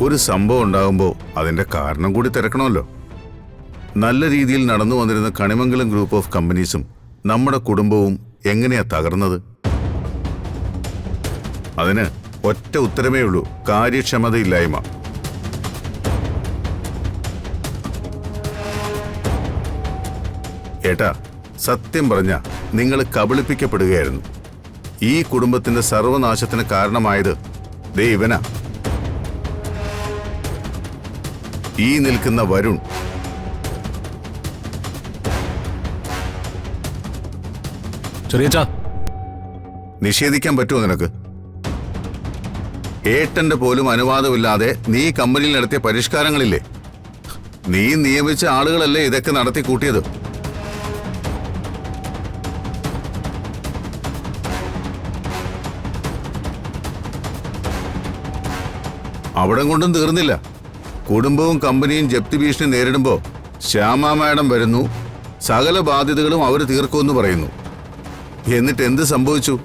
ഒരു സംഭവം ഉണ്ടാകുമ്പോൾ അതിന്റെ കാരണം കൂടി തിരക്കണമല്ലോ. നല്ല രീതിയിൽ നടന്നു വന്നിരുന്ന കണിമംഗലം ഗ്രൂപ്പ് ഓഫ് കമ്പനീസും നമ്മുടെ കുടുംബവും എങ്ങനെയാ തകർന്നത്? അതിന് ഒറ്റ ഉത്തരമേ ഉള്ളൂ: കാര്യക്ഷമതയില്ലായ്മ. ഏട്ടാ, സത്യം പറഞ്ഞ നിങ്ങൾ കബളിപ്പിക്കപ്പെടുകയായിരുന്നു. ഈ കുടുംബത്തിന്റെ സർവനാശത്തിന് കാരണമായത് ദേ ഇവനാ, ഈ നിൽക്കുന്ന വരുൺ. ചെറിയച്ചാ, നിഷേധിക്കാൻ പറ്റുമോ നിനക്ക്? ഏട്ടന്റെ പോലും അനുവാദമില്ലാതെ നീ കമ്പനിയിൽ നടത്തിയ പരിഷ്കാരങ്ങളില്ലേ? നീ നിയമിച്ച ആളുകളല്ലേ ഇതൊക്കെ നടത്തി കൂട്ടിയത്? അവിടം കൊണ്ടും തീർന്നില്ല. കുടുംബവും കമ്പനിയും ജപ്തി ഭീഷണി നേരിടുമ്പോൾ ശ്യാമ മാഡം വരുന്നു, സകല ബാധ്യതകളും അവർ തീർക്കുമെന്ന് പറയുന്നു. എന്നിട്ട് എന്ത് സംഭവിച്ചു?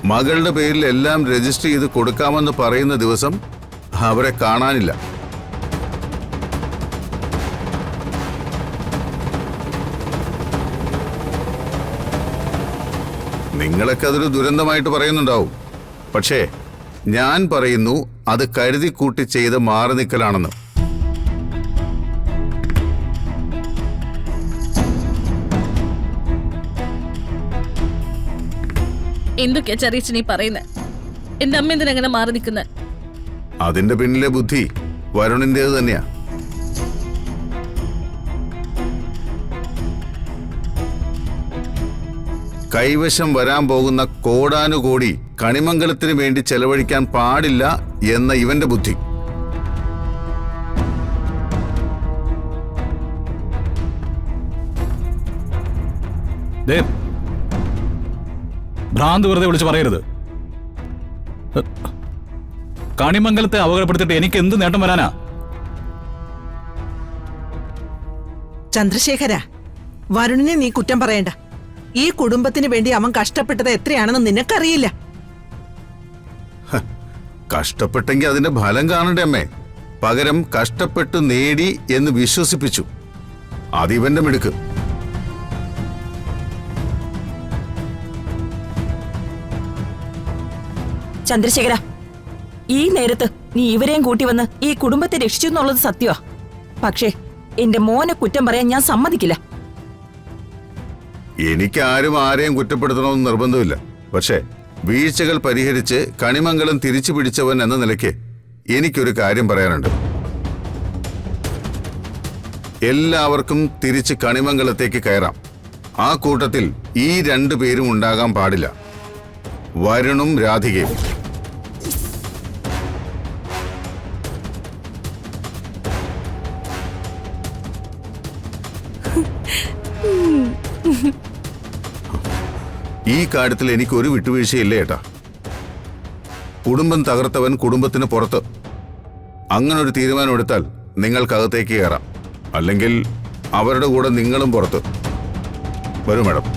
മകളുടെ പേരിൽ എല്ലാം രജിസ്റ്റർ ചെയ്ത് കൊടുക്കാമെന്ന് പറയുന്ന ദിവസം അവരെ കാണാനില്ല. നിങ്ങളൊക്കെ അതൊരു ദുരന്തമായിട്ട് പറയുന്നുണ്ടാവും. പക്ഷേ ഞാൻ പറയുന്നു, അത് കരുതിക്കൂട്ടി ചെയ്ത് മാറി നിൽക്കലാണെന്ന്. എന്തൊക്കെയാ ചെറിയ നീ പറയുന്നത്? എന്റെ അമ്മ എന്തിനെങ്ങനെ മാറി നിൽക്കുന്നത്? അതിന്റെ പിന്നിലെ ബുദ്ധി വരുണിന്റേത് തന്നെയാ. കൈവശം വരാൻ പോകുന്ന കോടാനുകോടി കണിമംഗലത്തിന് വേണ്ടി ചെലവഴിക്കാൻ പാടില്ല എന്ന ഇവന്റെ ബുദ്ധി. ഭ്രാന്ത് വെറുതെ വിളിച്ച് പറയരുത്. കണിമംഗലത്തെ അപകടപ്പെടുത്തിയിട്ട് എനിക്ക് എന്ത് നേട്ടം വരാനാ? ചന്ദ്രശേഖര, വരുണിനെ നീ കുറ്റം പറയണ്ട. ഈ കുടുംബത്തിന് വേണ്ടി അവൻ കഷ്ടപ്പെട്ടത് എത്രയാണെന്ന് നിനക്കറിയില്ല. കഷ്ടപ്പെട്ടെങ്കിൽ അതിന്റെ ഫലം കാണണ്ടേ അമ്മേ? പകരം കഷ്ടപ്പെട്ട് നേടി എന്ന് വിശ്വസിപ്പിച്ചു. അതിവന്റെ മിടുക്ക്. ചന്ദ്രശേഖര, ഈ നേരത്ത് നീ ഇവരെയും കൂട്ടി വന്ന് ഈ കുടുംബത്തെ രക്ഷിച്ചു എന്നുള്ളത് സത്യമാ. പക്ഷേ എന്റെ മോനെ കുറ്റം പറയാൻ ഞാൻ സമ്മതിക്കില്ല. എനിക്ക് ആരും ആരെയും കുറ്റപ്പെടുത്തണമെന്ന് നിർബന്ധമില്ല. പക്ഷേ വീഴ്ചകൾ പരിഹരിച്ച് കണിമംഗലം തിരിച്ചു പിടിച്ചവൻ എന്ന നിലയ്ക്ക് എനിക്കൊരു കാര്യം പറയാനുണ്ട്. എല്ലാവർക്കും തിരിച്ച് കണിമംഗലത്തേക്ക് കയറാം. ആ കൂട്ടത്തിൽ ഈ രണ്ടു പേരും ഉണ്ടാകാൻ പാടില്ല: വരുണും രാധികയും. ഈ കാര്യത്തിൽ എനിക്കൊരു വിട്ടുവീഴ്ചയില്ല ഏട്ടാ. കുടുംബം തകർത്തവൻ കുടുംബത്തിന് പുറത്ത്. അങ്ങനൊരു തീരുമാനം എടുത്താൽ നിങ്ങൾക്കകത്തേക്ക് കയറാം. അല്ലെങ്കിൽ അവരുടെ കൂടെ നിങ്ങളും പുറത്ത്. വരൂ മാഡം.